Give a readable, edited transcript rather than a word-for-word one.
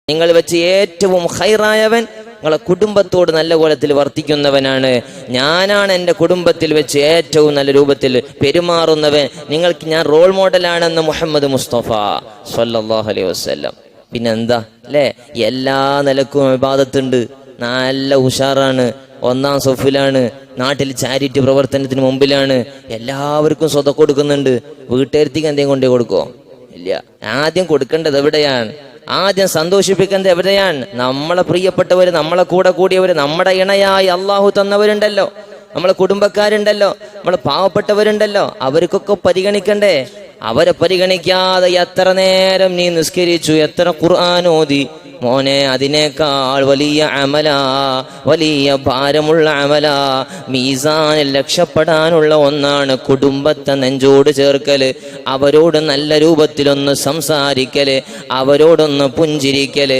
നിങ്ങൾ വെച്ച് ഏറ്റവും ഖൈറായവൻ നിങ്ങളെ കുടുംബത്തോട് നല്ല കോലത്തിൽ വർത്തിക്കുന്നവനാണ്. ഞാനാണ് എൻ്റെ കുടുംബത്തിൽ വെച്ച് ഏറ്റവും നല്ല രൂപത്തിൽ പെരുമാറുന്നവൻ. നിങ്ങൾക്ക് ഞാൻ റോൾ മോഡലാണെന്ന് മുഹമ്മദ് മുസ്തഫ സ്വല്ലല്ലാഹു അലൈഹി വസല്ലം. പിന്നെന്താ അല്ലേ, എല്ലാ നിലക്കും ഇബാദത്തുണ്ട്, നല്ല ഉഷാറാണ്, ഒന്നാം സൊഫിലാണ്, നാട്ടിൽ ചാരിറ്റി പ്രവർത്തനത്തിന് മുമ്പിലാണ്, എല്ലാവർക്കും സ്വതം കൊടുക്കുന്നുണ്ട്. വീട്ടുകാരത്തേക്ക് എന്തെങ്കിലും കൊണ്ടേ കൊടുക്കോ? ഇല്ല. ആദ്യം കൊടുക്കേണ്ടത് എവിടെയാണ്? ആദ്യം സന്തോഷിപ്പിക്കുന്നത് എവിടെയാണ്? നമ്മളെ പ്രിയപ്പെട്ടവര്, നമ്മളെ കൂടെ കൂടിയവര്, നമ്മുടെ ഇണയായി അള്ളാഹു തന്നവരുണ്ടല്ലോ, നമ്മളെ കുടുംബക്കാരുണ്ടല്ലോ, നമ്മളെ പാവപ്പെട്ടവരുണ്ടല്ലോ, അവർക്കൊക്കെ പരിഗണിക്കണ്ടേ? അവരെ പരിഗണിക്കാതെ എത്ര നേരം നീ നിസ്കരിച്ചു, എത്ര ഖുർആൻ ഓതി, മോനെ അതിനേക്കാൾ വലിയ അമല, വലിയ ഭാരമുള്ള അമല, മീസാനിൽ രക്ഷപ്പെടാനുള്ള ഒന്നാണ് കുടുംബത്തെ നെഞ്ചോട് ചേർക്കല്, അവരോട് നല്ല രൂപത്തിലൊന്ന് സംസാരിക്കല്, അവരോടൊന്ന് പുഞ്ചിരിക്കല്.